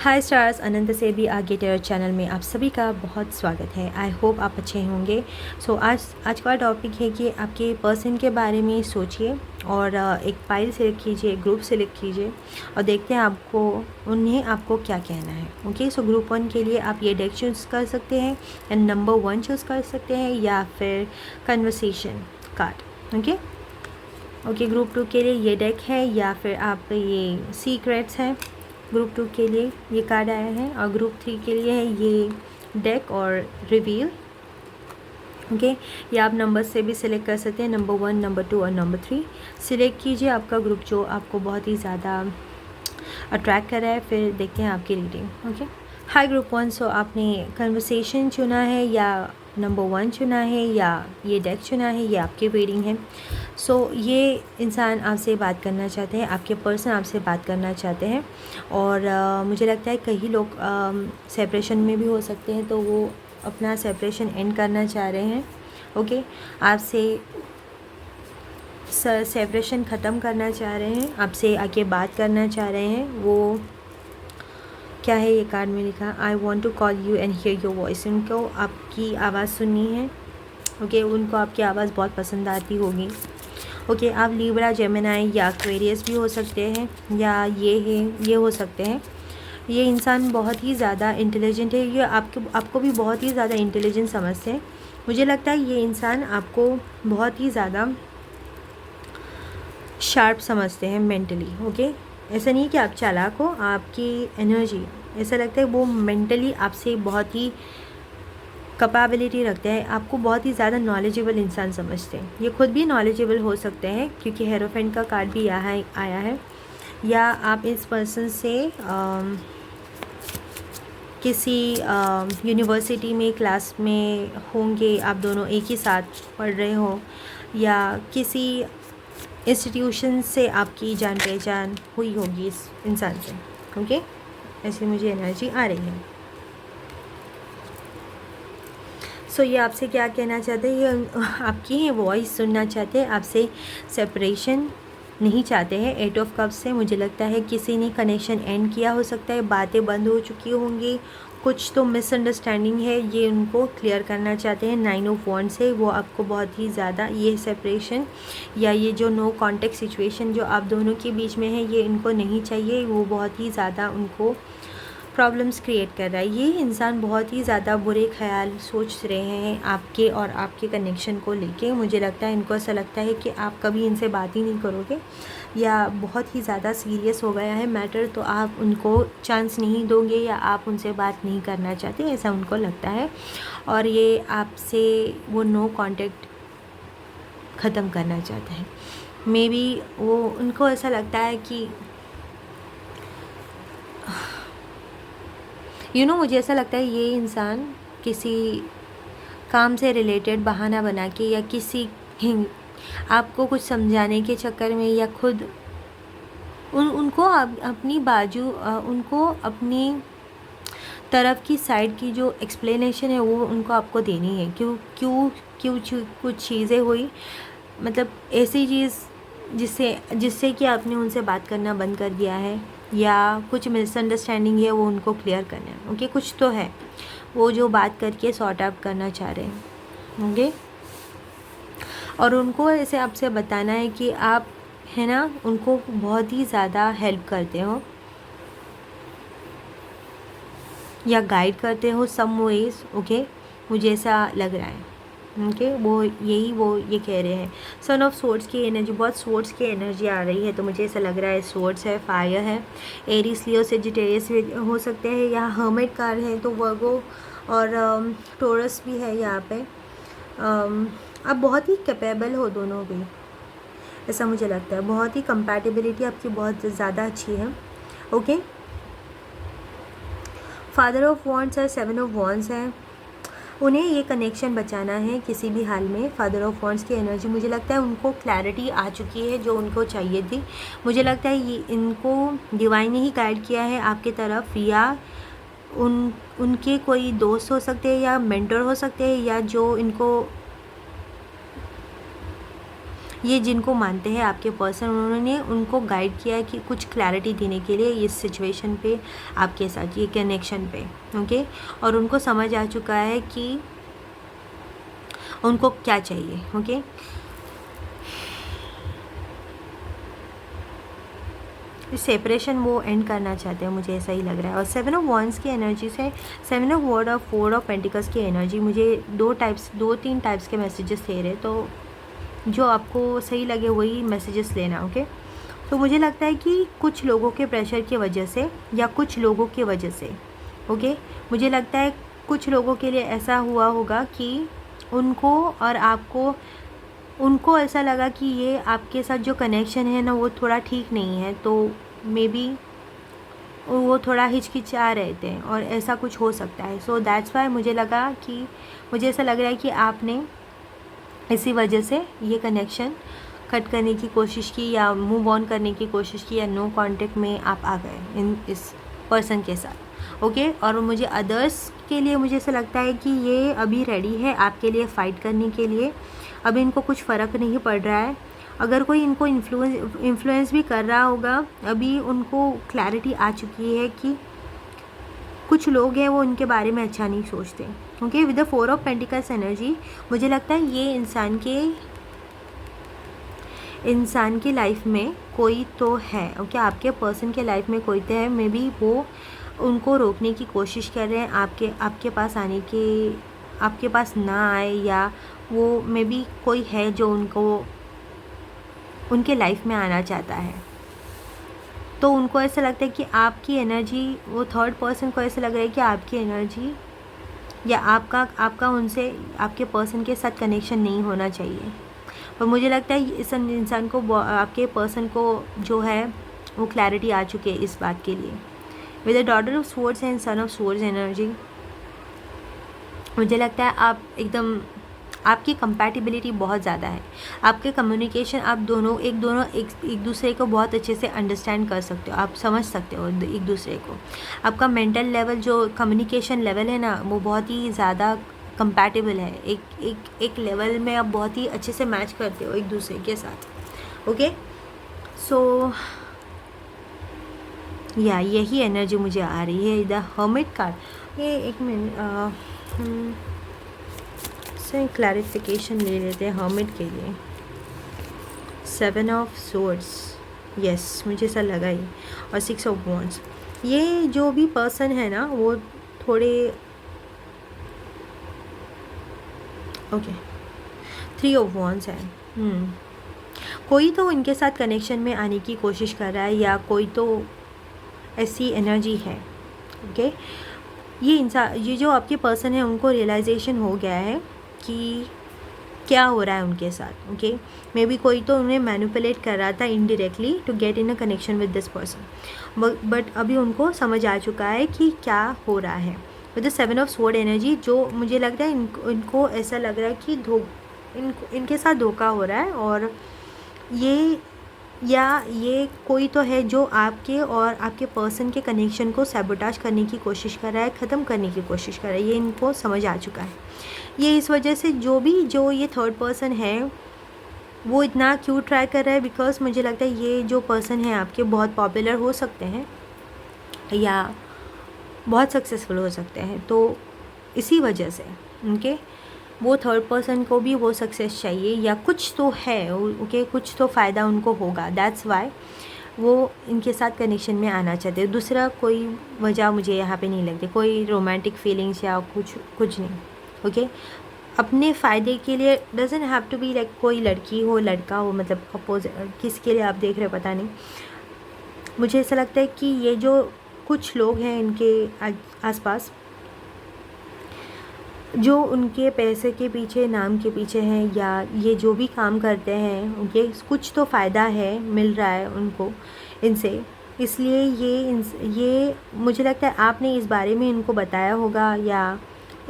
हाय stars, अनंत से भी आगे टेरर चैनल में आप सभी का बहुत स्वागत है। आई होप आप अच्छे होंगे। आज का टॉपिक है कि आपके पर्सन के बारे में सोचिए और एक फाइल सेलेक्ट कीजिए, ग्रुप सेलेक्ट कीजिए और देखते हैं आपको क्या कहना है। ओके, सो ग्रुप 1 के लिए आप ये डेक चूज़ कर सकते हैं एंड नंबर 1 चूज़ कर सकते हैं या फिर कन्वर्सेशन कार्ड। ओके, ग्रुप 2 के लिए ये डेक है या फिर आप ये सीक्रेट्स है। ग्रुप 2 के लिए ये कार्ड आया है और ग्रुप 3 के लिए है ये डेक और रिवील। ओके, ये आप नंबर से भी सिलेक्ट कर सकते हैं, नंबर 1, नंबर 2 और नंबर 3 सिलेक्ट कीजिए आपका ग्रुप जो आपको बहुत ही ज़्यादा अट्रैक्ट कर रहा है। फिर देखते हैं आपकी रीडिंग। ओके, हाय ग्रुप 1, सो आपने कन्वर्सेशन चुना है या नंबर 1 चुना है या ये डेक चुना है, ये आपकी रीडिंग है। सो ये इंसान आपसे बात करना चाहते हैं, आपके पर्सन आपसे बात करना चाहते हैं और मुझे लगता है कई लोग सेपरेशन में भी हो सकते हैं, तो वो अपना सेपरेशन एंड करना चाह रहे हैं। ओके, आपसे सेपरेशन ख़त्म करना चाह रहे हैं, आपसे आके बात करना चाह रहे हैं। वो क्या है ये कार्ड में लिखा, I want to call you and hear your voice. उनको आपकी आवाज़ सुननी है। ओके, उनको आपकी आवाज़ बहुत पसंद आती होगी। ओके, आप लिब्रा, जेमिनी या एक्वेरियस भी हो सकते हैं या ये हो सकते हैं। ये इंसान बहुत ही ज़्यादा इंटेलिजेंट है, ये आपको भी बहुत ही ज़्यादा इंटेलिजेंट समझते हैं। मुझे लगता है ये इंसान आपको बहुत ही ज़्यादा शार्प समझते हैं मेंटली। ओके, ऐसा नहीं कि आप चालाक हो, आपकी एनर्जी ऐसा लगता है वो मेंटली आपसे बहुत ही कैपेबिलिटी रखते हैं, आपको बहुत ही ज़्यादा नॉलेजेबल इंसान समझते हैं। ये खुद भी नॉलेजेबल हो सकते हैं क्योंकि हेरोफेंट का कार्ड भी यहाँ आया है। या आप इस पर्सन से किसी यूनिवर्सिटी में क्लास में होंगे, आप दोनों एक ही साथ पढ़ रहे हो या किसी इंस्टीट्यूशन से आपकी जान पहचान हुई होगी इस इंसान से। ओके, ऐसी मुझे एनर्जी आ रही है। सो ये आपसे क्या कहना चाहते हैं, ये आपकी ही वॉइस सुनना चाहते हैं, आपसे सेपरेशन नहीं चाहते हैं। 8 ऑफ कप्स से मुझे लगता है किसी ने कनेक्शन एंड किया हो सकता है, बातें बंद हो चुकी होंगी, कुछ तो मिसअंडरस्टैंडिंग है, ये उनको क्लियर करना चाहते हैं। 9 ऑफ वॉन्ड्स है, वो आपको बहुत ही ज़्यादा ये सेपरेशन या ये जो नो कॉन्टेक्ट सिचुएशन जो आप दोनों के बीच में है, ये इनको नहीं चाहिए। वो बहुत ही ज़्यादा उनको प्रॉब्लम्स क्रिएट कर रहा है। ये इंसान बहुत ही ज़्यादा बुरे ख्याल सोच रहे हैं आपके और आपके कनेक्शन को लेके। मुझे लगता है इनको ऐसा लगता है कि आप कभी इनसे बात ही नहीं करोगे या बहुत ही ज़्यादा सीरियस हो गया है मैटर, तो आप उनको चांस नहीं दोगे या आप उनसे बात नहीं करना चाहते, ऐसा उनको लगता है। और ये आपसे वो नो कॉन्टेक्ट ख़त्म करना चाहते हैं। मे बी वो उनको ऐसा लगता है कि मुझे ऐसा लगता है ये इंसान किसी काम से रिलेटेड बहाना बना के या किसी आपको कुछ समझाने के चक्कर में या खुद उनको अपनी बाजू उनको अपनी तरफ की साइड की जो एक्सप्लेनेशन है वो उनको आपको देनी है। क्यों क्यों क्यों कुछ चीज़ें हुई, मतलब ऐसी चीज़ जिससे कि आपने उनसे बात करना बंद कर दिया है या कुछ मिसअंडरस्टैंडिंग है, वो उनको क्लियर करना है। ओके, कुछ तो है वो जो बात करके सॉर्ट आउट करना चाह रहे हैं। ओके, और उनको ऐसे आपसे बताना है कि आप है ना उनको बहुत ही ज़्यादा हेल्प करते हो या गाइड करते हो सम वेज। ओके, मुझे ऐसा लग रहा है। ओके, वो ये कह रहे हैं। सन ऑफ सोर्ड्स की एनर्जी, बहुत सोर्ड्स की एनर्जी आ रही है, तो मुझे ऐसा लग रहा है सोर्ड्स है, फायर है, एरीज, लियो, सेजिटेरियस भी हो सकते हैं या हर्मिट कार्ड है तो वर्गो और टोरस भी है यहाँ पे। आप बहुत ही कैपेबल हो दोनों भी, ऐसा मुझे लगता है। बहुत ही कंपैटिबिलिटी आपकी बहुत ज़्यादा अच्छी है। ओके, फादर ऑफ वॉन्ड्स है, 7 ऑफ वॉन्ड्स है, उन्हें ये कनेक्शन बचाना है किसी भी हाल में। फादर ऑफ वॉन्ड्स की एनर्जी, मुझे लगता है उनको क्लैरिटी आ चुकी है जो उनको चाहिए थी। मुझे लगता है ये इनको डिवाइन ने ही गाइड किया है आपकी तरफ, या उनके कोई दोस्त हो सकते हैं या मेंटर हो सकते हैं या जो इनको ये जिनको मानते हैं आपके पर्सन, उन्होंने उनको गाइड किया है कि कुछ क्लैरिटी देने के लिए इस सिचुएशन पे आपके साथ, ये कनेक्शन पे, ओके। और उनको समझ आ चुका है कि उनको क्या चाहिए, ओके। सेपरेशन वो एंड करना चाहते हैं, मुझे ऐसा ही लग रहा है। और 7 ऑफ वॉन्ड्स की एनर्जी से 7 ऑफ वॉर्ड और 4 ऑफ पेंटिकल्स की एनर्जी, मुझे 2-3 टाइप्स के मैसेजेस दे रहे, तो जो आपको सही लगे वही मैसेजेस लेना, ओके। तो मुझे लगता है कि कुछ लोगों के प्रेशर की वजह से या कुछ लोगों की वजह से, ओके, मुझे लगता है कुछ लोगों के लिए ऐसा हुआ होगा कि उनको और आपको, उनको ऐसा लगा कि ये आपके साथ जो कनेक्शन है ना वो थोड़ा ठीक नहीं है, तो मे बी वो थोड़ा हिचकिचा रहे थे और ऐसा कुछ हो सकता है। सो दैट्स वाई मुझे लगा कि, मुझे ऐसा लग रहा है कि आपने इसी वजह से ये कनेक्शन कट करने की कोशिश की या मूव ऑन करने की कोशिश की, या नो कांटेक्ट में आप आ गए इस पर्सन के साथ, ओके। और मुझे अदर्स के लिए मुझे ऐसा लगता है कि ये अभी रेडी है आपके लिए फ़ाइट करने के लिए। अभी इनको कुछ फ़र्क नहीं पड़ रहा है, अगर कोई इनको इन्फ्लुएंस भी कर रहा होगा, अभी उनको क्लैरिटी आ चुकी है कि कुछ लोग हैं वो उनके बारे में अच्छा नहीं सोचते, okay. With the 4 of pentacles energy, मुझे लगता है ये इंसान की लाइफ में कोई तो है, ओके। आपके पर्सन के लाइफ में कोई तो है, मे बी वो उनको रोकने की कोशिश कर रहे हैं आपके पास आने के, आपके पास ना आए, या वो मे बी कोई है जो उनके लाइफ में आना चाहता है। तो उनको ऐसा लगता है कि आपकी एनर्जी, वो थर्ड पर्सन को ऐसा लग रहा है कि आपकी एनर्जी या आपका उनसे, आपके पर्सन के साथ कनेक्शन नहीं होना चाहिए। पर मुझे लगता है इस इंसान को, आपके पर्सन को जो है वो क्लैरिटी आ चुकी है इस बात के लिए। With the daughter of swords and son of swords energy, मुझे लगता है आप एकदम, आपकी कंपैटिबिलिटी बहुत ज़्यादा है, आपके कम्युनिकेशन, आप दोनों एक दूसरे को बहुत अच्छे से अंडरस्टैंड कर सकते हो, आप समझ सकते हो एक दूसरे को। आपका मेंटल लेवल, जो कम्युनिकेशन लेवल है ना, वो बहुत ही ज़्यादा कंपैटिबल है, एक लेवल में आप बहुत ही अच्छे से मैच करते हो एक दूसरे के साथ, ओके। सो या यही एनर्जी मुझे आ रही है। द हर्मिट कार्ड, ये एक मिनट से क्लैरिफिकेशन ले लेते हैं हर्मिट के लिए। 7 ऑफ स्वॉर्ड्स, यस, मुझे ऐसा लगा ही। और 6 ऑफ वॉन्ड्स, ये जो भी पर्सन है ना वो थोड़े, ओके, 3 ऑफ वॉन्ड्स है। कोई तो इनके साथ कनेक्शन में आने की कोशिश कर रहा है, या कोई तो ऐसी एनर्जी है, ओके। ये जो आपके पर्सन है उनको रियलाइजेशन हो गया है कि क्या हो रहा है उनके साथ, ओके। मे बी कोई तो उन्हें मैनिपुलेट कर रहा था indirectly to get in a connection with this person, but अभी उनको समझ आ चुका है कि क्या हो रहा है। With the 7 of sword energy, जो मुझे लगता है इनको ऐसा लग रहा है कि इनके साथ धोखा हो रहा है, और ये कोई तो है जो आपके और आपके पर्सन के कनेक्शन को सैबोटाज करने की कोशिश कर रहा है, ख़त्म करने की कोशिश कर रहा है। ये इनको समझ आ चुका है। ये इस वजह से जो ये थर्ड पर्सन है वो इतना क्यों ट्राई कर रहा है, बिकॉज मुझे लगता है ये जो पर्सन है आपके बहुत पॉपुलर हो सकते हैं या बहुत सक्सेसफुल हो सकते हैं, तो इसी वजह से उनके वो थर्ड पर्सन को भी वो सक्सेस चाहिए या कुछ तो है, ओके, कुछ तो फ़ायदा उनको होगा। दैट्स वाई वो इनके साथ कनेक्शन में आना चाहते हैं। दूसरा कोई वजह मुझे यहाँ पे नहीं लगती, कोई रोमांटिक फीलिंग्स या कुछ नहीं, ओके। अपने फ़ायदे के लिए, doesn't have to be like कोई लड़की हो लड़का हो, मतलब अपोजिट किसके लिए आप देख रहे हो पता नहीं। मुझे ऐसा लगता है कि ये जो कुछ लोग हैं इनके आसपास जो उनके पैसे के पीछे, नाम के पीछे हैं, या ये जो भी काम करते हैं उनके कुछ तो फ़ायदा है, मिल रहा है उनको इनसे, इसलिए ये मुझे लगता है आपने इस बारे में इनको बताया होगा या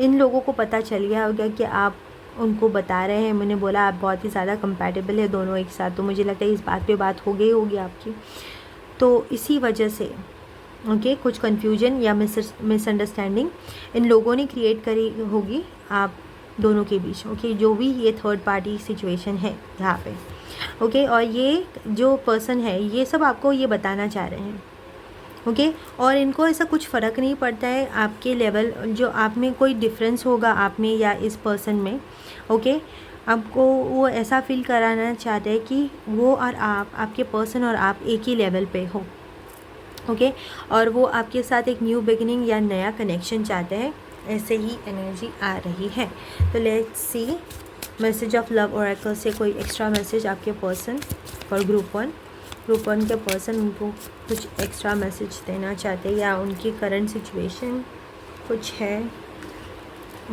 इन लोगों को पता चल गया होगा कि आप उनको बता रहे हैं। मैंने बोला आप बहुत ही ज़्यादा कंपैटिबल है दोनों एक साथ, तो मुझे लगता है इस बात पे बात हो गई होगी आपकी, तो इसी वजह से ओके कुछ कन्फ्यूजन या मिसअंडरस्टैंडिंग इन लोगों ने क्रिएट करी होगी आप दोनों के बीच, ओके, जो भी ये थर्ड पार्टी सिचुएशन है यहाँ पे। ओके। और ये जो पर्सन है ये सब आपको ये बताना चाह रहे हैं। ओके। और इनको ऐसा कुछ फ़र्क नहीं पड़ता है आपके लेवल, जो आप में कोई डिफरेंस होगा आप में या इस पर्सन में। ओके। आपको वो ऐसा फील कराना चाहते हैं कि वो और आप, आपके पर्सन और आप एक ही लेवल पे हो। ओके। और वो आपके साथ एक न्यू बिगिनिंग या नया कनेक्शन चाहते हैं, ऐसे ही एनर्जी आ रही है। तो let's see message of love Oracle से कोई एक्स्ट्रा मैसेज आपके पर्सन फॉर ग्रुप 1। ग्रुप 1 के पर्सन उनको कुछ एक्स्ट्रा मैसेज देना चाहते हैं या उनकी करंट सिचुएशन कुछ है।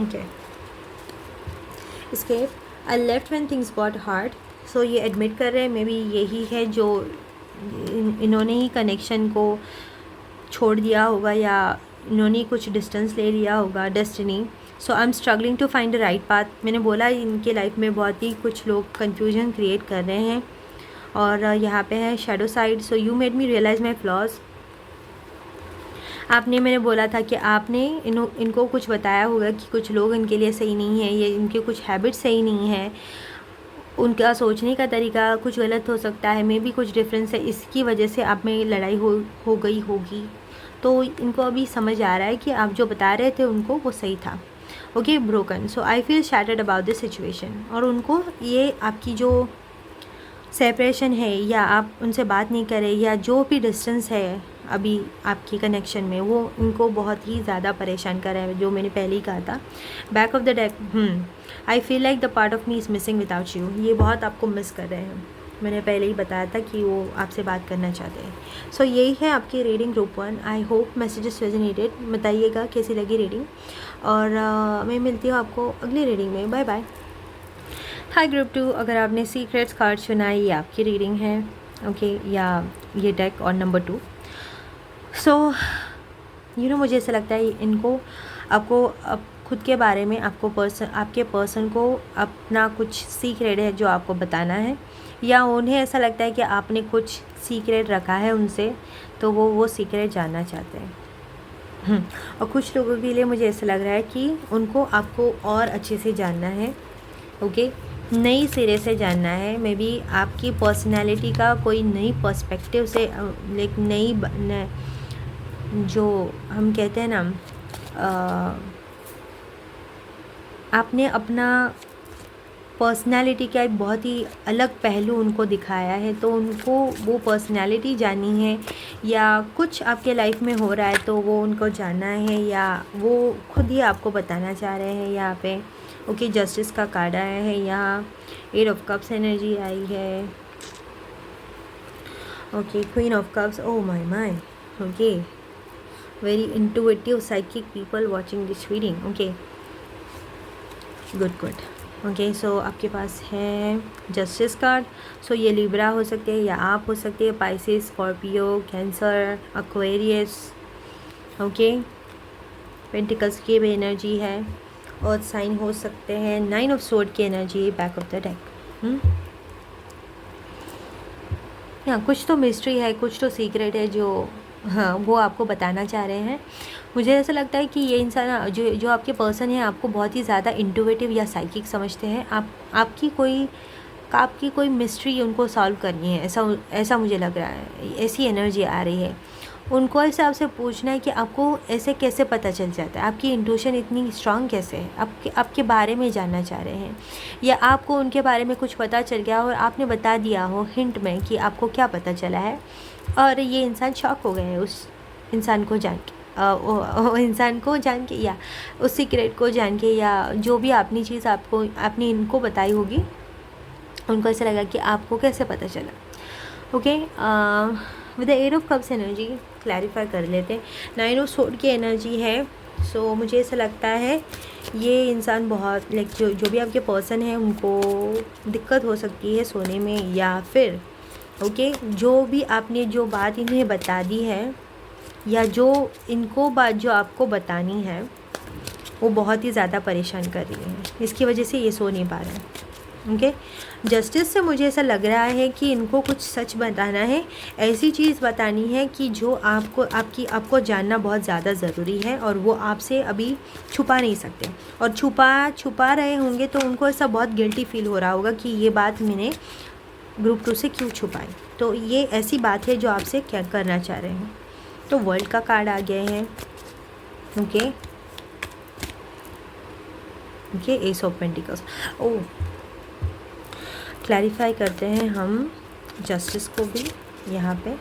Okay. Escape, I left when things got hard. So ये एडमिट कर रहे हैं मे बी यही है जो इन्होंने ही कनेक्शन को छोड़ दिया होगा या इन्होंने कुछ डिस्टेंस ले लिया होगा, destiny. So I am struggling to find the right path. मैंने बोला इनके लाइफ में बहुत ही कुछ लोग कन्फ्यूजन क्रिएट कर रहे हैं। और यहाँ पे है shadow side. So you made me realise my flaws. आपने, मैंने बोला था कि आपने इनको कुछ बताया होगा कि कुछ लोग इनके लिए सही नहीं है, ये इनके कुछ हैबिट सही नहीं है, उनका सोचने का तरीका कुछ गलत हो सकता है, मे भी कुछ डिफरेंस है, इसकी वजह से आप में लड़ाई हो गई होगी। तो इनको अभी समझ आ रहा है कि आप जो बता रहे थे उनको वो सही था। Okay. Broken, so I feel shattered about this situation. और उनको ये आपकी जो सेपरेशन है या आप उनसे बात नहीं करें या जो भी डिस्टेंस है अभी आपकी कनेक्शन में, वो उनको बहुत ही ज़्यादा परेशान कर रहा है, जो मैंने पहले ही कहा था। Back of the deck, I feel like the part of me is missing without you. ये बहुत आपको मिस कर रहे हैं, मैंने पहले ही बताया था कि वो आपसे बात करना चाहते हैं। सो यही है आपकी रीडिंग ग्रुप 1। आई होप मैसेजेस रेजोनेटेड। बताइएगा कैसी लगी रीडिंग, और मैं मिलती हूँ आपको अगली रीडिंग में। Bye bye. हाय ग्रुप 2, अगर आपने सीक्रेट्स कार्ड चुना है ये आपकी रीडिंग है। ओके। या ये डेक और नंबर 2। सो मुझे ऐसा लगता है इनको आपको खुद के बारे में, आपके पर्सन को अपना कुछ सीक्रेट है जो आपको बताना है, या उन्हें ऐसा लगता है कि आपने कुछ सीक्रेट रखा है उनसे, तो वो सीक्रेट जानना चाहते हैं। और कुछ लोगों के लिए मुझे ऐसा लग रहा है कि उनको आपको और अच्छे से जानना है। ओके। नई सिरे से जानना है। मे बी आपकी पर्सनालिटी का कोई नई पर्सपेक्टिव से, लाइक जो हम कहते हैं ना, आपने अपना पर्सनालिटी का एक बहुत ही अलग पहलू उनको दिखाया है, तो उनको वो पर्सनालिटी जाननी है, या कुछ आपके लाइफ में हो रहा है तो वो उनको जानना है, या वो खुद ही आपको बताना चाह रहे हैं यहाँ पे। ओके। जस्टिस का कार्ड आया है, यहाँ 8 ऑफ कप्स एनर्जी आई है। Okay. Queen of cups, oh my. Okay. Very intuitive psychic people watching this reading. Okay, good. Okay. So आपके पास है जस्टिस कार्ड। सो ये लिब्रा हो सकते हैं या आप हो सकते हैं, Pisces, Scorpio, cancer, Aquarius. Okay. Pentacles की भी एनर्जी है, और साइन हो सकते हैं 9 ऑफ सोर्ड की energy back of the deck. यहाँ कुछ तो मिस्ट्री है, कुछ तो सीक्रेट है जो वो आपको बताना चाह रहे हैं। मुझे ऐसा लगता है कि ये इंसान जो आपके पर्सन है आपको बहुत ही ज़्यादा इंट्यूटिव या साइकिक समझते हैं। आपकी कोई मिस्ट्री उनको सॉल्व करनी है, ऐसा मुझे लग रहा है, ऐसी एनर्जी आ रही है। उनको ऐसे आपसे पूछना है कि आपको ऐसे कैसे पता चल जाता है, आपकी इंट्यूशन इतनी स्ट्रांग कैसे है, आपके बारे में जानना चाह रहे हैं, या आपको उनके बारे में कुछ पता चल गया और आपने बता दिया हो हिंट में कि आपको क्या पता चला है, और ये इंसान शॉक हो गए हैं उस इंसान को जान के, या उस सीक्रेट को जान के, या जो भी आपने चीज़ आपने इनको बताई होगी, उनको ऐसा लगा कि आपको कैसे पता चला। Okay. With the 8 of cups energy clarify कर लेते हैं। 9 ऑफ सोर्ड की एनर्जी है। सो मुझे ऐसा लगता है ये इंसान बहुत, लाइक जो भी आपके पर्सन है उनको दिक्कत हो सकती है सोने में, या फिर ओके जो भी आपने जो बात इन्हें बता दी है, या जो इनको बात जो आपको बतानी है वो बहुत ही ज़्यादा परेशान कर रही है, इसकी वजह से ये सो नहीं पा रहे हैं। ओके। जस्टिस से मुझे ऐसा लग रहा है कि इनको कुछ सच बताना है, ऐसी चीज़ बतानी है कि जो आपको जानना बहुत ज़्यादा ज़रूरी है, और वो आपसे अभी छुपा नहीं सकते, और छुपा रहे होंगे तो उनको ऐसा बहुत गिल्टी फील हो रहा होगा कि ये बात मैंने ग्रुप 2 से क्यों छुपाएं। तो ये ऐसी बात है जो आपसे क्या करना चाह रहे हैं। तो वर्ल्ड का कार्ड आ गए हैं। Okay okay, ace of pentacles. Oh, clarify करते हैं हम जस्टिस को भी यहाँ पे।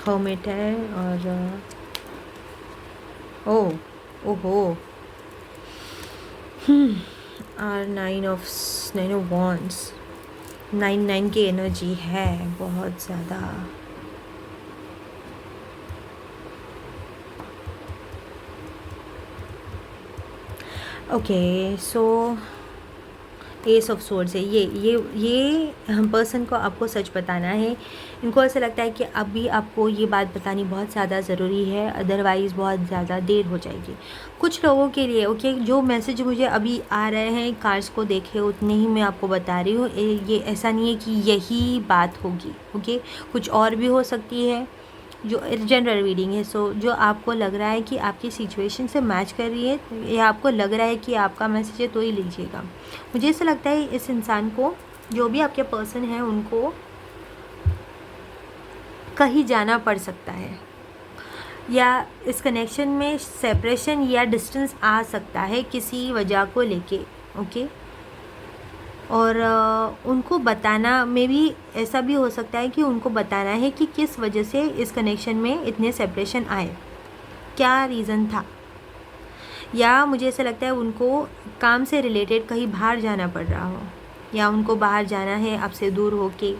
हर्मिट है और ओहो और 9 ऑफ वॉन्ड्स। 9 की एनर्जी है बहुत ज़्यादा। Okay, so S of swords है। ये पर्सन को आपको सच बताना है। इनको ऐसा लगता है कि अभी आपको ये बात बतानी बहुत ज़्यादा ज़रूरी है, अदरवाइज़ बहुत ज़्यादा देर हो जाएगी कुछ लोगों के लिए। ओके, जो मैसेज मुझे अभी आ रहे हैं कार्ड्स को देखे उतने ही मैं आपको बता रही हूँ। ये ऐसा नहीं है कि यही बात होगी। ओके, कुछ और भी हो सकती है। जो जनरल रीडिंग है, सो जो आपको लग रहा है कि आपकी सिचुएशन से मैच कर रही है या आपको लग रहा है कि आपका मैसेज है तो ही लीजिएगा। मुझे ऐसा लगता है इस इंसान को, जो भी आपके पर्सन है, उनको कहीं जाना पड़ सकता है या इस कनेक्शन में सेपरेशन या डिस्टेंस आ सकता है किसी वजह को लेके। ओके, और उनको बताना में भी ऐसा भी हो सकता है कि उनको बताना है कि किस वजह से इस कनेक्शन में इतने सेपरेशन आए, क्या रीज़न था। या मुझे ऐसा लगता है उनको काम से रिलेटेड कहीं बाहर जाना पड़ रहा हो, या उनको बाहर जाना है आपसे दूर होके।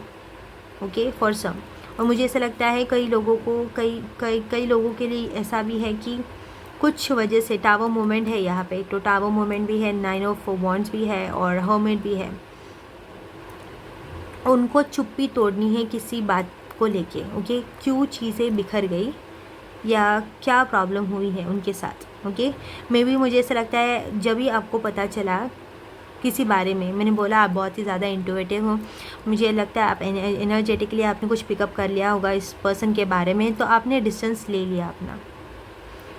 Okay, for some. और मुझे ऐसा लगता है कई लोगों को कई लोगों के लिए ऐसा भी है कि कुछ वजह से टावर मोमेंट है यहाँ पे, तो टावर मोमेंट भी है, 9 ऑफ वॉन्ड्स भी है और हर्मिट भी है। उनको चुप्पी तोड़नी है किसी बात को लेके। ओके, क्यों चीज़ें बिखर गई या क्या प्रॉब्लम हुई है उनके साथ। ओके, मे भी मुझे ऐसा लगता है जब भी आपको पता चला किसी बारे में, मैंने बोला आप बहुत ही ज़्यादा इंट्रोवर्टेड हो, मुझे लगता है आप एनर्जेटिकली आपने कुछ पिकअप कर लिया होगा इस पर्सन के बारे में, तो आपने डिस्टेंस ले लिया अपना।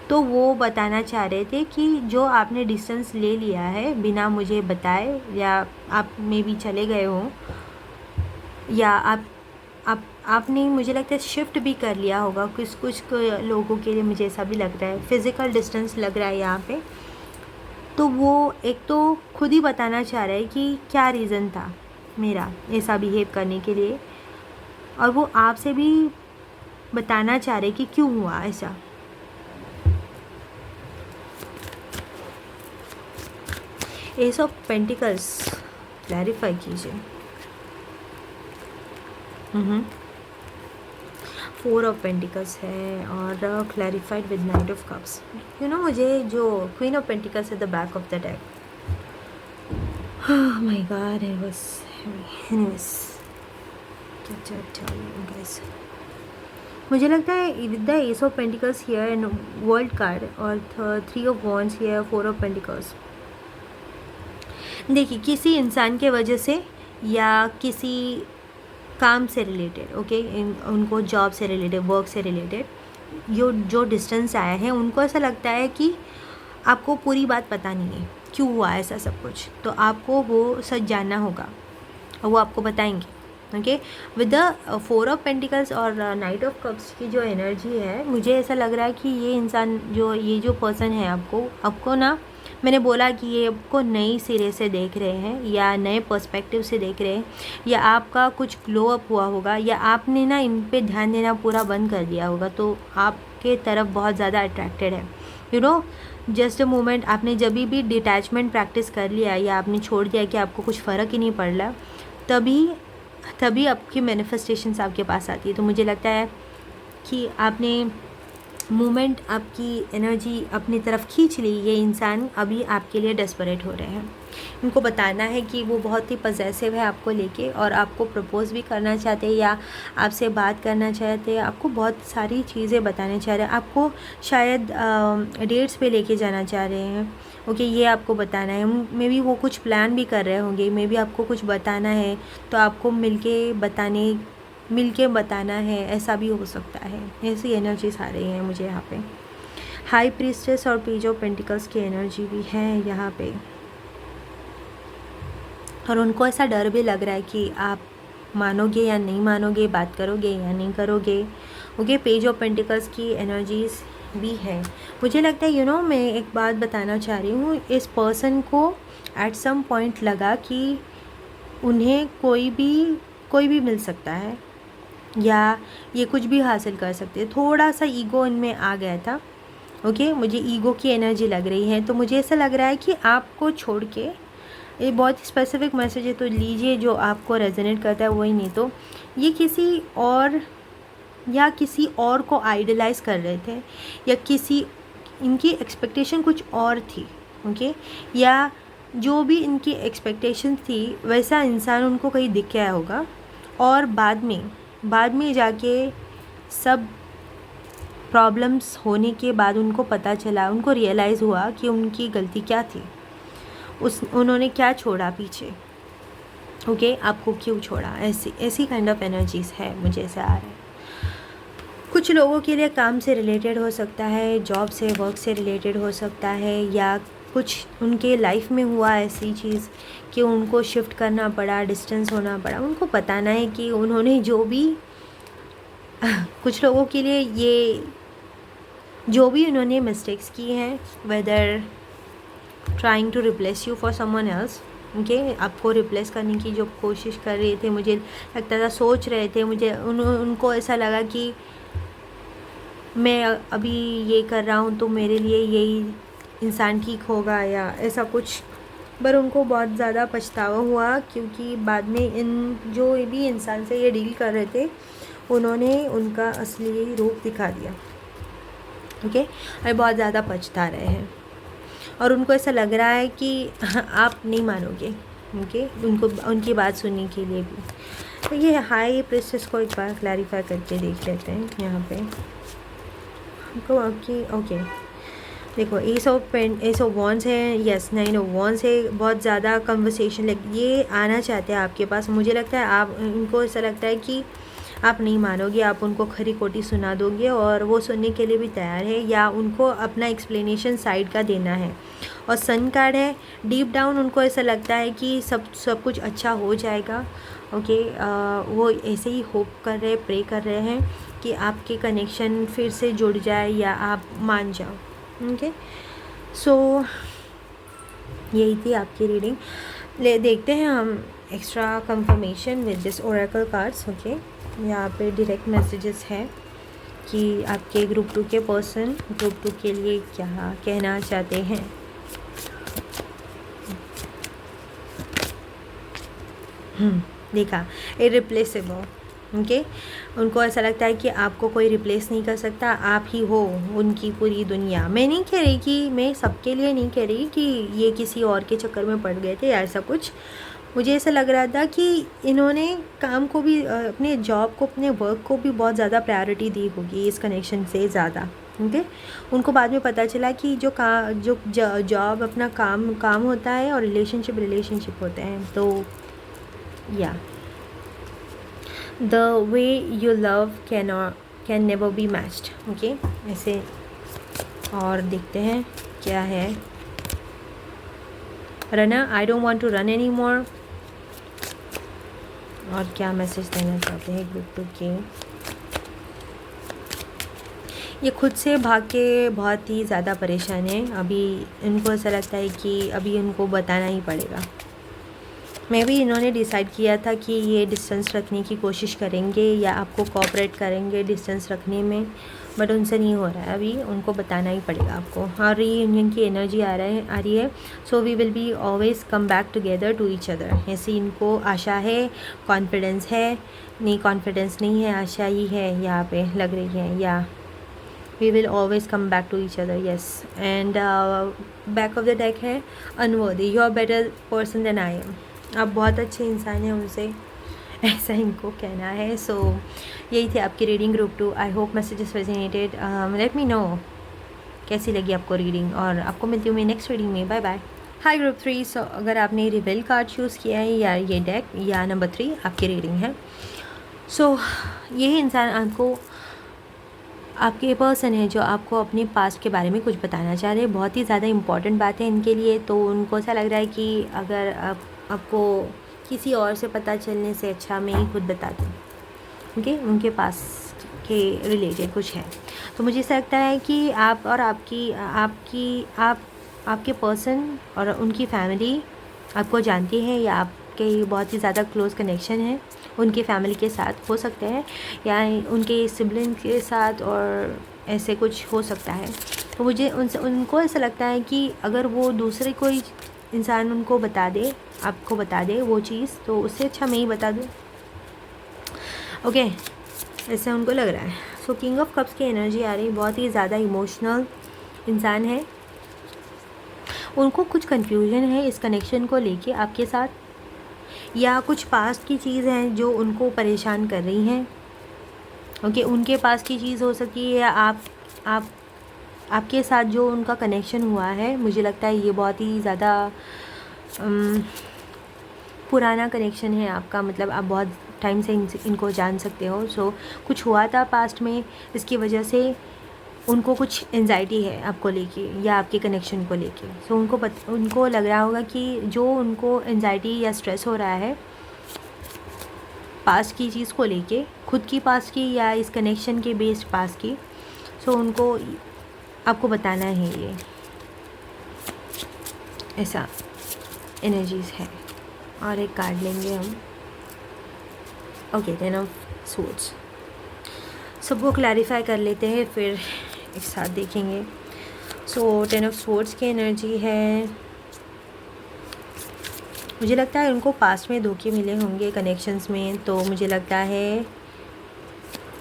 तो वो बताना चाह रहे थे कि जो आपने डिस्टेंस ले लिया है बिना मुझे बताए, या आप में भी चले गए हो, या आपने मुझे लगता है शिफ्ट भी कर लिया होगा कुछ लोगों के लिए। मुझे ऐसा भी लग रहा है, फिज़िकल डिस्टेंस लग रहा है यहाँ पे। तो वो एक तो खुद ही बताना चाह रहा है कि क्या रीज़न था मेरा ऐसा बिहेव करने के लिए, और वो आपसे भी बताना चाह रहे कि क्यों हुआ ऐसा। एस ऑफ पेंटिकल्स क्लैरिफाई कीजिए। 4 ऑफ पेंटिकल्स है और clarified with night of cups. मुझे जो क्वीन ऑफ पेंटिकल्स है the back of the deck. My God, it was heavy. Anyways, guys, मुझे लगता है with the S of pentacles here and world card और 3 of wands here, 4 of pentacles. देखिए, किसी इंसान के वजह से या किसी काम से रिलेटेड, ओके, उनको जॉब से रिलेटेड, वर्क से रिलेटेड जो डिस्टेंस आया है, उनको ऐसा लगता है कि आपको पूरी बात पता नहीं है क्यों हुआ ऐसा सब कुछ, तो आपको वो सच जानना होगा और वो आपको बताएंगे। Okay, with the 4 of pentacles और नाइट ऑफ कप्स की जो एनर्जी है, मुझे ऐसा लग रहा है कि ये इंसान ये जो पर्सन है आपको ना, मैंने बोला कि ये आपको नई सिरे से देख रहे हैं या नए पर्सपेक्टिव से देख रहे हैं, या आपका कुछ ग्लो अप हुआ होगा, या आपने ना इन पे ध्यान देना पूरा बंद कर दिया होगा, तो आपके तरफ बहुत ज़्यादा अट्रैक्टेड है। जस्ट अ मोमेंट, आपने जब भी डिटैचमेंट प्रैक्टिस कर लिया या आपने छोड़ दिया कि आपको कुछ फ़र्क ही नहीं पड़ रहा, तभी आपकी मैनिफेस्टेशंस आपके पास आती है। तो मुझे लगता है कि आपने मोमेंट, आपकी एनर्जी अपनी तरफ खींच ली। ये इंसान अभी आपके लिए डेस्परेट हो रहे हैं। इनको बताना है कि वो बहुत ही पजेसिव है आपको लेके, और आपको प्रपोज भी करना चाहते हैं या आपसे बात करना चाहते हैं, आपको बहुत सारी चीज़ें बताने चाह रहे हैं, आपको शायद डेट्स पे लेके जाना चाह रहे हैं। ओके, ये आपको बताना है। मे बी वो कुछ प्लान भी कर रहे होंगे, मे बी आपको कुछ बताना है तो आपको मिलके बताना है, ऐसा भी हो सकता है। ऐसी एनर्जीज आ रही हैं मुझे यहाँ पे। हाई प्रीस्टेस और पेज ऑफ पेंटिकल्स की एनर्जी भी है यहाँ पे। और उनको ऐसा डर भी लग रहा है कि आप मानोगे या नहीं मानोगे, बात करोगे या नहीं करोगे। ओके, पेज ऑफ पेंटिकल्स की एनर्जीज भी है। मुझे लगता है मैं एक बात बताना चाह रही हूँ, इस पर्सन को एट सम पॉइंट लगा कि उन्हें कोई भी मिल सकता है या ये कुछ भी हासिल कर सकते हैं। थोड़ा सा ईगो इनमें आ गया था। ओके, मुझे ईगो की एनर्जी लग रही है। तो मुझे ऐसा लग रहा है कि आपको छोड़ के, ये बहुत स्पेसिफिक मैसेज है तो लीजिए जो आपको रेजोनेट करता है वही, नहीं तो ये किसी और को आइडलाइज कर रहे थे या इनकी एक्सपेक्टेशन कुछ और थी। ओके, या जो भी इनकी एक्सपेक्टेशन थी वैसा इंसान उनको कहीं दिख गया होगा और बाद में जाके सब प्रॉब्लम्स होने के बाद उनको पता चला, उनको रियलाइज़ हुआ कि उनकी गलती क्या थी, उन्होंने क्या छोड़ा पीछे। ओके, आपको क्यों छोड़ा, ऐसी काइंड ऑफ एनर्जीज़ है, मुझे ऐसा आ रहा है। कुछ लोगों के लिए काम से रिलेटेड हो सकता है, जॉब से, वर्क से रिलेटेड हो सकता है, या कुछ उनके लाइफ में हुआ ऐसी चीज़ कि उनको शिफ्ट करना पड़ा, डिस्टेंस होना पड़ा। उनको बताना है कि उन्होंने जो भी कुछ लोगों के लिए ये जो भी उन्होंने मिस्टेक्स की हैं, whether trying to replace you for someone else, okay, आपको रिप्लेस करने की जो कोशिश कर रहे थे, मुझे लगता था, सोच रहे थे, उनको ऐसा लगा कि मैं अभी ये कर रहा हूँ तो मेरे लिए यही इंसान ठीक होगा या ऐसा कुछ। पर उनको बहुत ज़्यादा पछतावा हुआ क्योंकि बाद में इन जो भी इंसान से ये डील कर रहे थे उन्होंने उनका असली रूप दिखा दिया। ओके, और बहुत ज़्यादा पछता रहे हैं और उनको ऐसा लग रहा है कि आप नहीं मानोगे। ओके, उनकी बात सुनने के लिए भी। तो ये हाई प्रिंसेस को एक बार क्लैरिफाई करके देख लेते हैं यहाँ पे हमको आपकी। ओके, देखो, एस ऑफ वॉन्ड्स है, यस, 9 ऑफ वॉन्ड्स है। बहुत ज़्यादा कन्वर्सेशन ये आना चाहते हैं आपके पास। मुझे लगता है आप इनको ऐसा लगता है कि आप नहीं मानोगे, आप उनको खरी खोटी सुना दोगे और वो सुनने के लिए भी तैयार है, या उनको अपना एक्सप्लेनेशन साइड का देना है। और सन कार्ड है, डीप डाउन उनको ऐसा लगता है कि सब कुछ अच्छा हो जाएगा। ओके, वो ऐसे ही होप कर रहे, प्रे कर रहे हैं कि आपके कनेक्शन फिर से जुड़ जाए या आप मान जाओ। ओके, सो यही थी आपकी रीडिंग। देखते हैं हम extra confirmation with this Oracle cards. Okay, यहाँ पे डायरेक्ट मैसेजेस है कि आपके ग्रुप 2 के पर्सन ग्रुप 2 के लिए क्या कहना चाहते हैं। देखा, इरिप्लेसेबल। ओके, उनको ऐसा लगता है कि आपको कोई रिप्लेस नहीं कर सकता, आप ही हो उनकी पूरी दुनिया। मैं नहीं कह रही कि मैं सबके लिए नहीं कह रही कि ये किसी और के चक्कर में पड़ गए थे या ऐसा कुछ। मुझे ऐसा लग रहा था कि इन्होंने काम को भी, अपने जॉब को, अपने वर्क को भी बहुत ज़्यादा प्रायोरिटी दी होगी इस कनेक्शन से ज़्यादा। ओके, उनको बाद में पता चला कि जो जॉब अपना काम होता है और रिलेशनशिप होते हैं। तो या the way you love can never be matched. Okay, ऐसे। और देखते हैं क्या है। Runner, I don't want to run any more. और क्या मैसेज देना चाहते हैं ग्रुप 2 के। ये खुद से भाग के बहुत ही ज़्यादा परेशान है। अभी इनको ऐसा लगता है कि अभी उनको बताना ही पड़ेगा। मैं भी इन्होंने डिसाइड किया था कि ये डिस्टेंस रखने की कोशिश करेंगे या आपको कोऑपरेट करेंगे डिस्टेंस रखने में, बट उनसे नहीं हो रहा है। अभी उनको बताना ही पड़ेगा आपको। और रीयूनियन की एनर्जी आ रही है। So we will be always come back together to each other. ऐसी इनको आशा है, कॉन्फिडेंस है। नहीं, कॉन्फिडेंस नहीं है, आशा ही है यहाँ पे लग रही है। या we will always come back to each other, yes. And back of the deck है unworthy, you are better person than I am. आप बहुत अच्छे इंसान हैं उनसे, ऐसा इनको कहना है। सो यही थी आपकी reading group 2। I hope messages resonated. Let me know कैसी लगी आपको रीडिंग, और आपको मिलती हूँ मैं नेक्स्ट रीडिंग में। Bye bye. Hi group 3। So अगर आपने रिवेल कार्ड चूज़ किया है या ये डेक या नंबर 3 आपकी रीडिंग है। सो यही इंसान आपके पर्सन है जो आपको अपने पास्ट के बारे में कुछ बताना चाह रहे हैं। बहुत ही ज़्यादा इंपॉर्टेंट बात है इनके लिए। तो उनको ऐसा लग रहा है कि अगर आपको किसी और से पता चलने से अच्छा मैं ही खुद बता दूँ। ओके, उनके पास के रिलेटेड कुछ है। तो मुझे ऐसा लगता है कि आप और आपके पर्सन और उनकी फैमिली आपको जानती है, या आपके बहुत ही ज़्यादा क्लोज़ कनेक्शन है उनकी फैमिली के साथ हो सकते हैं, या उनके सिबलिंग के साथ, और ऐसे कुछ हो सकता है। तो मुझे उनको ऐसा लगता है कि अगर वो दूसरे कोई इंसान उनको बता दे, आपको बता दे वो चीज़, तो उससे अच्छा मैं ही बता दूँ। ओके, ऐसा उनको लग रहा है। सो किंग ऑफ कप्स की एनर्जी आ रही, बहुत ही ज़्यादा इमोशनल इंसान है। उनको कुछ कन्फ्यूजन है इस कनेक्शन को लेके आपके साथ, या कुछ पास्ट की चीज़ हैं जो उनको परेशान कर रही हैं। ओके, उनके पास की चीज़ हो सकती है, या आप आपके साथ जो उनका कनेक्शन हुआ है, मुझे लगता है ये बहुत ही ज़्यादा पुराना कनेक्शन है आपका, मतलब आप बहुत टाइम से इनको जान सकते हो। सो कुछ हुआ था पास्ट में, इसकी वजह से उनको कुछ एंजाइटी है आपको लेके, या आपके कनेक्शन को लेके। सो उनको लग रहा होगा कि जो उनको एंजाइटी या स्ट्रेस हो रहा है पास्ट की चीज़ को लेके, खुद की पास्ट की या इस कनेक्शन के बेस्ड पास्ट की, सो उनको आपको बताना है ये, ऐसा एनर्जीज़ है। और एक कार्ड लेंगे हम। Okay, 10 of swords. सबको क्लैरिफाई कर लेते हैं, फिर एक साथ देखेंगे। सो 10 ऑफ सोर्ड्स की एनर्जी है। मुझे लगता है उनको पास्ट में धोखे मिले होंगे कनेक्शंस में, तो मुझे लगता है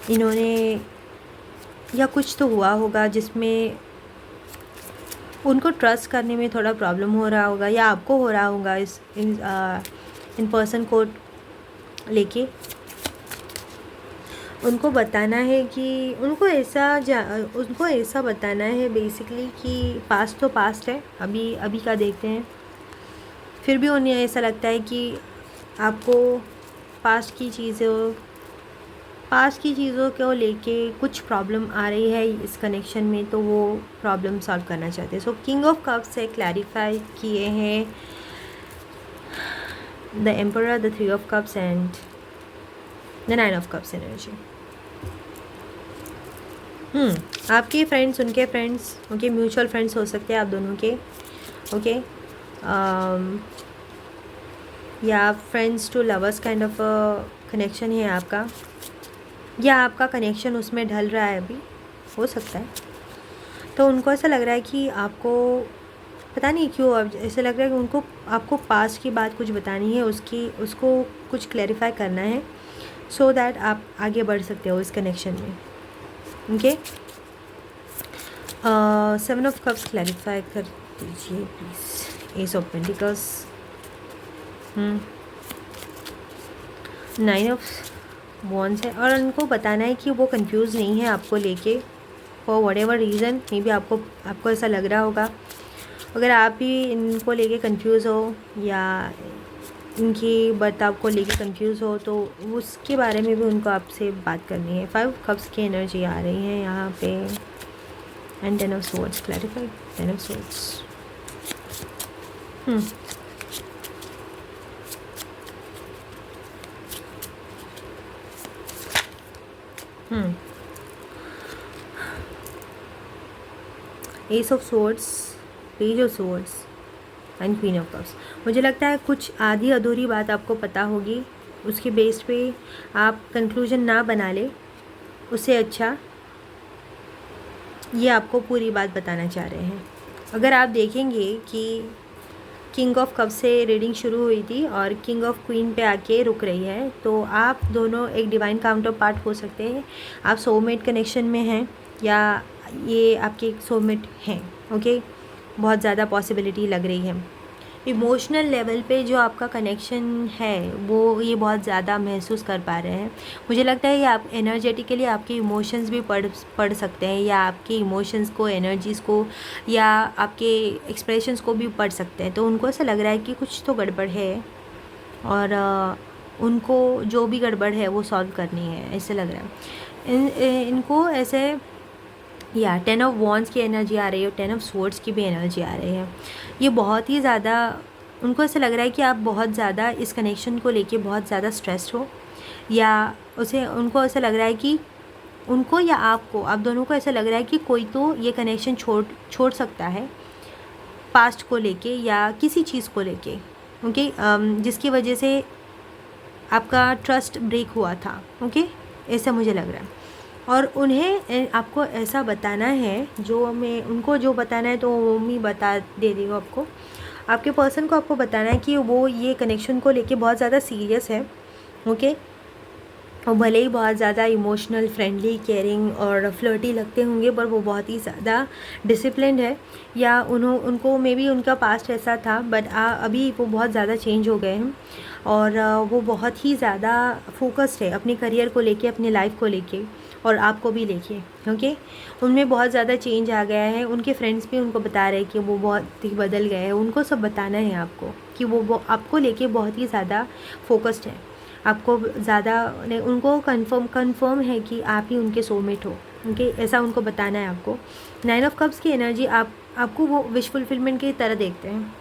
इन्होंने, या कुछ तो हुआ होगा जिसमें उनको ट्रस्ट करने में थोड़ा प्रॉब्लम हो रहा होगा, या आपको हो रहा होगा इन पर्सन को लेके। उनको बताना है कि उनको ऐसा बताना है बेसिकली कि पास्ट तो पास्ट है, अभी का देखते हैं। फिर भी उन्हें ऐसा लगता है कि आपको पास्ट की चीज़ों को लेके कुछ प्रॉब्लम आ रही है इस कनेक्शन में, तो वो प्रॉब्लम सॉल्व करना चाहते हैं। सो किंग ऑफ कप्स से क्लैरिफाई किए हैं the emperor, the 3 of cups and the 9 of cups energy. आपके फ्रेंड्स, उनके फ्रेंड्स, उनके म्यूचुअल फ्रेंड्स हो सकते हैं आप दोनों के। ओके, या friends to lovers kind of connection है आपका, या आपका कनेक्शन उसमें ढल रहा है, अभी हो सकता है। तो उनको ऐसा लग रहा है कि आपको पता नहीं क्यों अब ऐसा लग रहा है कि उनको आपको पास्ट की बात कुछ बतानी है, उसको कुछ क्लैरिफाई करना है, सो दैट आप आगे बढ़ सकते हो इस कनेक्शन में। ओके, 7 ऑफ कप्स क्लैरिफाई कर दीजिए please. S of pentacles, 9 of wands है, और उनको बताना है कि वो कंफ्यूज नहीं है आपको लेके, for what ever reason. May be आपको ऐसा लग रहा होगा। अगर आप भी इनको लेके कंफ्यूज हो, या इनकी बर्ताव को लेके कंफ्यूज हो, तो उसके बारे में भी उनको आपसे बात करनी है। 5 कप्स की एनर्जी आ रही है यहाँ पे, and 10 of swords clarify. 10 of swords, S of swords, page of swords and queen of cups. मुझे लगता है कुछ आधी अधूरी बात आपको पता होगी, उसके बेस पे आप कंक्लूजन ना बना ले, उससे अच्छा ये आपको पूरी बात बताना चाह रहे हैं। अगर आप देखेंगे कि किंग ऑफ कप से रीडिंग शुरू हुई थी और किंग ऑफ क्वीन पे आके रुक रही है, तो आप दोनों एक डिवाइन काउंटर पार्ट हो सकते हैं। आप सोलमेट कनेक्शन में हैं, या ये आपके सोलमेट हैं। ओके, बहुत ज़्यादा पॉसिबिलिटी लग रही है। इमोशनल लेवल पे जो आपका कनेक्शन है, वो ये बहुत ज़्यादा महसूस कर पा रहे हैं। मुझे लगता है कि आप एनर्जेटिकली आपके इमोशंस भी पढ़ सकते हैं, या आपके इमोशंस को, एनर्जीज़ को, या आपके एक्सप्रेशंस को भी पढ़ सकते हैं। तो उनको ऐसा लग रहा है कि कुछ तो गड़बड़ है, और उनको जो भी गड़बड़ है वो सॉल्व करनी है, ऐसे लग रहा है इनको ऐसे। या 10 ऑफ वॉन्ड्स की एनर्जी आ रही है, और 10 ऑफ स्वॉर्ड्स की भी एनर्जी आ रही है। ये बहुत ही ज़्यादा उनको ऐसा लग रहा है कि आप बहुत ज़्यादा इस कनेक्शन को लेके बहुत ज़्यादा स्ट्रेस्ड हो, या उनको ऐसा लग रहा है कि उनको या आपको, आप दोनों को ऐसा लग रहा है कि कोई तो ये कनेक्शन छोड़ सकता है पास्ट को लेके या किसी चीज़ को लेके, ओके, जिसकी वजह से आपका ट्रस्ट ब्रेक हुआ था, ओके, ऐसा मुझे लग रहा है। और उन्हें आपको ऐसा बताना है, जो मैं उनको जो बताना है तो वो मैं बता दे रही हूँ आपको। आपके पर्सन को आपको बताना है कि वो ये कनेक्शन को लेके बहुत ज़्यादा सीरियस है, ओके। और भले ही बहुत ज़्यादा इमोशनल, फ्रेंडली, केयरिंग और फ्लर्टी लगते होंगे, पर वो बहुत ही ज़्यादा डिसिप्लिन्ड है, या उनको मे बी उनका पास्ट ऐसा था, बट अभी वो बहुत ज़्यादा चेंज हो गए हैं, और वो बहुत ही ज़्यादा फोकस्ड है अपने करियर को लेके, अपनी लाइफ को लेके, और आपको भी लेके, ओके। उनमें बहुत ज़्यादा चेंज आ गया है। उनके फ्रेंड्स भी उनको बता रहे हैं कि वो बहुत ही बदल गए हैं। उनको सब बताना है आपको कि वो आपको लेके बहुत ही ज़्यादा फोकस्ड है, आपको ज़्यादा, उनको कंफर्म है कि आप ही उनके सोलमेट हो, ओके, ऐसा उनको बताना है आपको। 9 ऑफ कप्स की एनर्जी आपको वो विश फुलफिलमेंट की तरह देखते हैं,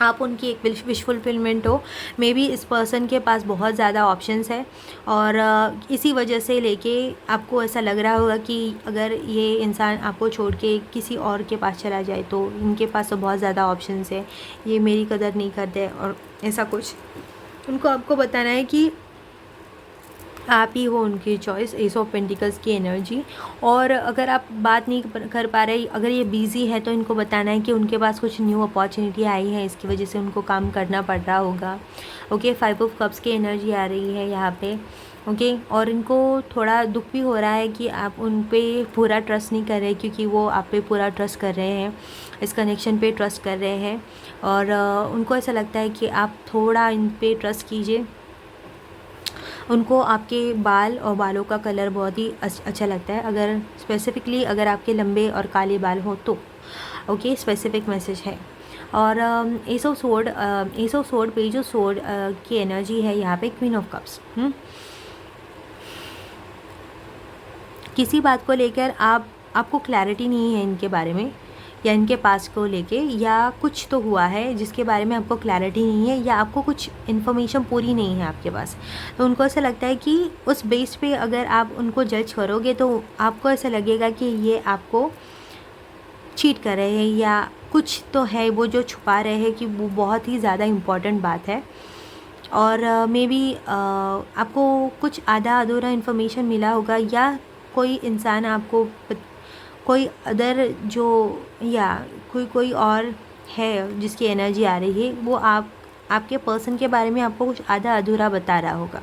आप उनकी एक विश फुलफिलमेंट हो। मे बी इस पर्सन के पास बहुत ज़्यादा ऑप्शंस है, और इसी वजह से लेके आपको ऐसा लग रहा होगा कि अगर ये इंसान आपको छोड़ के किसी और के पास चला जाए तो इनके पास तो बहुत ज़्यादा ऑप्शंस है, ये मेरी कदर नहीं करते, और ऐसा कुछ उनको आपको बताना है कि आप ही हो उनकी चॉइस। एस ऑफ पेंटिकल्स की एनर्जी। और अगर आप बात नहीं कर पा रहे, अगर ये बिज़ी है, तो इनको बताना है कि उनके पास कुछ न्यू अपॉर्चुनिटी आई है, इसकी वजह से उनको काम करना पड़ रहा होगा, ओके। 5 ऑफ कप्स की एनर्जी आ रही है यहाँ पे, ओके। और इनको थोड़ा दुख भी हो रहा है कि आप उन पे पूरा ट्रस्ट नहीं कर रहे, क्योंकि वो आप पे पूरा ट्रस्ट कर रहे हैं, इस कनेक्शन पे ट्रस्ट कर रहे हैं, और उनको ऐसा लगता है कि आप थोड़ा इन पे ट्रस्ट कीजिए। उनको आपके बाल और बालों का कलर बहुत ही अच्छा लगता है, अगर स्पेसिफ़िकली अगर आपके लंबे और काले बाल हो तो, ओके, स्पेसिफिक मैसेज है। और एस ऑफ सोर्ड पे जो सोर्ड की एनर्जी है यहाँ पे, क्वीन ऑफ कप्स। किसी बात को लेकर आपको क्लैरिटी नहीं है इनके बारे में, या इनके पास को लेके, या कुछ तो हुआ है जिसके बारे में आपको क्लैरिटी नहीं है, या आपको कुछ इन्फॉर्मेशन पूरी नहीं है आपके पास। तो उनको ऐसा लगता है कि उस बेस पे अगर आप उनको जज करोगे तो आपको ऐसा लगेगा कि ये आपको चीट कर रहे हैं, या कुछ तो है वो जो छुपा रहे हैं, कि वो बहुत ही ज़्यादा इम्पॉर्टेंट बात है। और मे बी आपको कुछ आधा अधूरा इन्फॉर्मेशन मिला होगा, या कोई इंसान आपको कोई अदर जो, या कोई और है जिसकी एनर्जी आ रही है, वो आपके पर्सन के बारे में आपको कुछ आधा अधूरा बता रहा होगा,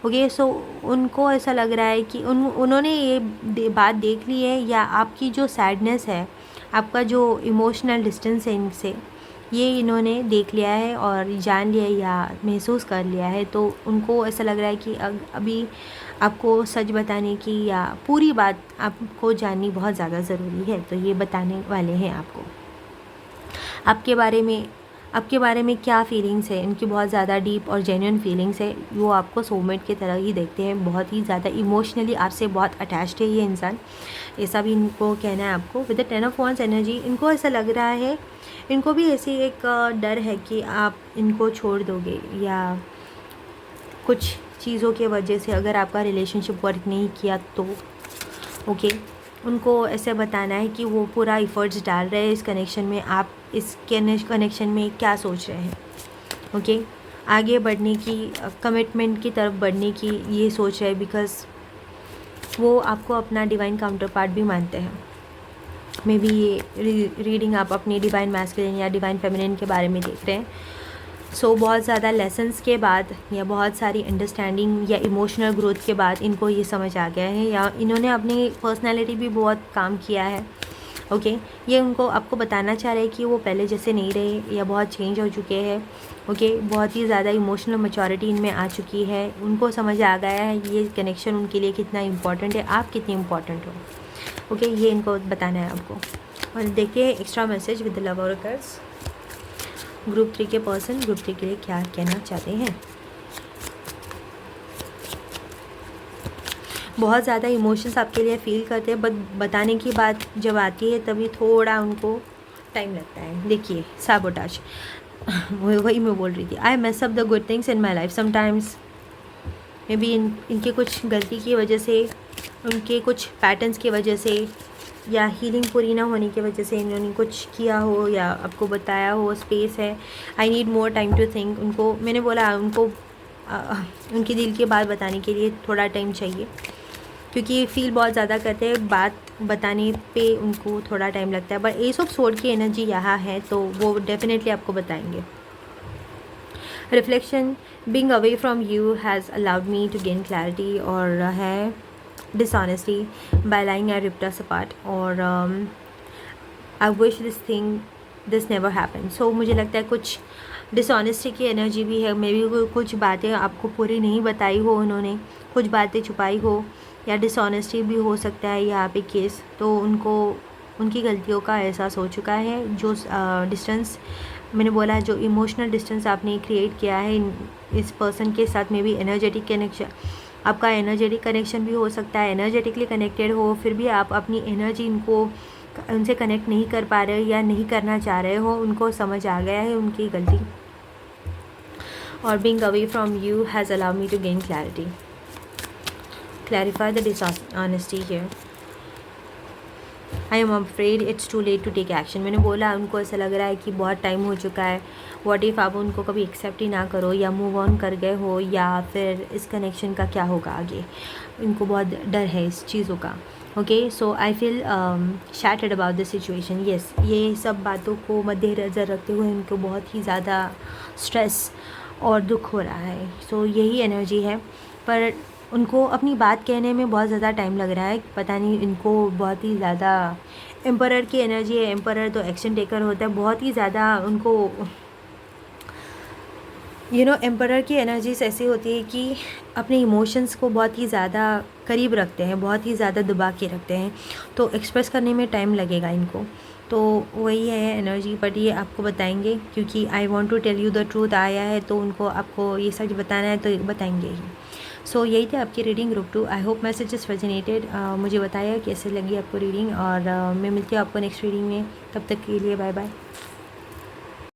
ओके। सो उनको ऐसा लग रहा है कि उन्होंने ये बात देख ली है, या आपकी जो सैडनेस है, आपका जो इमोशनल डिस्टेंस है इनसे, ये इन्होंने देख लिया है और जान लिया है या महसूस कर लिया है। तो उनको ऐसा लग रहा है कि अभी आपको सच बताने की या पूरी बात आपको जाननी बहुत ज़्यादा ज़रूरी है, तो ये बताने वाले हैं आपको। आपके बारे में क्या फीलिंग्स है, इनकी बहुत ज़्यादा डीप और जेन्युइन फीलिंग्स है। वो आपको सोलमेट की तरह ही देखते हैं, बहुत ही ज़्यादा इमोशनली आपसे बहुत अटैच्ड है ये इंसान, ऐसा भी इनको कहना है आपको। With the 10 of wands energy, इनको ऐसा लग रहा है, इनको भी ऐसी एक डर है कि आप इनको छोड़ दोगे, या कुछ चीज़ों के वजह से अगर आपका रिलेशनशिप वर्क नहीं किया तो, ओके। उनको ऐसे बताना है कि वो पूरा एफर्ट्स डाल रहे हैं इस कनेक्शन में, आप इस कनेक्शन में क्या सोच रहे हैं, ओके। आगे बढ़ने की, कमिटमेंट की तरफ बढ़ने की ये सोच रहे हैं, बिकॉज़ वो आपको अपना डिवाइन काउंटर पार्ट भी मानते हैं। मे बी ये रीडिंग आप अपनी डिवाइन मैस्कुलिन या डिवाइन फेमिनिन के बारे में देख रहे हैं। सो बहुत ज़्यादा लेसन्स के बाद, या बहुत सारी अंडरस्टैंडिंग या इमोशनल ग्रोथ के बाद इनको ये समझ आ गया है, या इन्होंने अपनी पर्सनालिटी भी बहुत काम किया है, ओके। ये उनको आपको बताना चाह रहे हैं कि वो पहले जैसे नहीं रहे, या बहुत चेंज हो चुके हैं, ओके। बहुत ही ज़्यादा इमोशनल मैच्योरिटी इनमें आ चुकी है, उनको समझ आ गया है ये कनेक्शन उनके लिए कितना इम्पॉर्टेंट है, आप कितनी इम्पॉर्टेंट हो, ओके। ये इनको बताना है आपको। और देखिए extra message with the love oracles, group 3 के पर्सन ग्रुप 3 के लिए क्या कहना चाहते हैं। बहुत ज़्यादा इमोशंस आपके लिए फील करते हैं, बट बताने की बात जब आती है तभी थोड़ा उनको टाइम लगता है। देखिए सैबोटाज, वही मैं बोल रही थी, I mess up the good things in my life sometimes. Maybe इनके कुछ गलती की वजह से, उनके कुछ पैटर्न्स की वजह से, या हीलिंग पूरी ना होने की वजह से इन्होंने कुछ किया हो या आपको बताया हो स्पेस है, I need more time to think. उनको मैंने बोला उनको उनके दिल की बात बताने के लिए थोड़ा टाइम चाहिए, क्योंकि फील बहुत ज़्यादा करते हैं, बात बताने पे उनको थोड़ा टाइम लगता है। बट एस ऑफ सोर्ड की एनर्जी यहाँ है तो वो डेफिनेटली आपको बताएंगे। Reflection, being away from you has allowed me to gain clarity, और है dishonesty by lying I ripped us apart, और I wish this never happen. So मुझे लगता है कुछ डिसऑनेस्टी की एनर्जी भी है। मे बी कुछ बातें आपको पूरी नहीं बताई हो उन्होंने, कुछ बातें छुपाई हो, या डिसऑनेस्टी भी हो सकता है यहाँ पे केस। तो उनको उनकी गलतियों का एहसास हो चुका है। जो डिस्टेंस मैंने बोला, जो इमोशनल डिस्टेंस आपने क्रिएट किया है इस पर्सन के साथ, में भी एनर्जेटिक कनेक्शन, आपका एनर्जेटिक कनेक्शन भी हो सकता है, एनर्जेटिकली कनेक्टेड हो, फिर भी आप अपनी एनर्जी उनसे कनेक्ट नहीं कर पा रहे हो या नहीं करना चाह रहे हो। उनको समझ आ गया है उनकी गलती, और being away from you has allowed me to gain clarity. Clarify the dishonesty here, I am afraid it's too late to take action. मैंने बोला उनको ऐसा लग रहा है कि बहुत टाइम हो चुका है। व्हाट इफ़ आप उनको कभी एक्सेप्ट ही ना करो या मूव ऑन कर गए हो, या फिर इस कनेक्शन का क्या होगा आगे। इनको बहुत डर है इस चीज़ों का। Okay, so I feel shattered about the situation. Yes, ये सब बातों को मद्देनज़र रखते हुए इनको बहुत ही ज़्यादा स्ट्रेस और दुख हो रहा है। सो यही एनर्जी है, पर उनको अपनी बात कहने में बहुत ज़्यादा टाइम लग रहा है। पता नहीं, इनको बहुत ही ज़्यादा एम्परर की एनर्जी है। एम्परर तो एक्शन टेकर होता है, बहुत ही ज़्यादा उनको एम्परर की एनर्जीज ऐसी होती है कि अपने इमोशंस को बहुत ही ज़्यादा करीब रखते हैं, बहुत ही ज़्यादा दबा के रखते हैं, तो एक्सप्रेस करने में टाइम लगेगा इनको। तो वही है एनर्जी, बट ये आपको बताएंगे क्योंकि I want to tell you the truth आया है, तो उनको आपको ये सच बताना है तो बताएंगे ही। सो यही थी आपकी reading group 2। I hope messages resonated. मुझे बताया कैसे लगी आपको रीडिंग, और मैं मिलती हूँ आपको नेक्स्ट रीडिंग में। तब तक के लिए बाय बाय।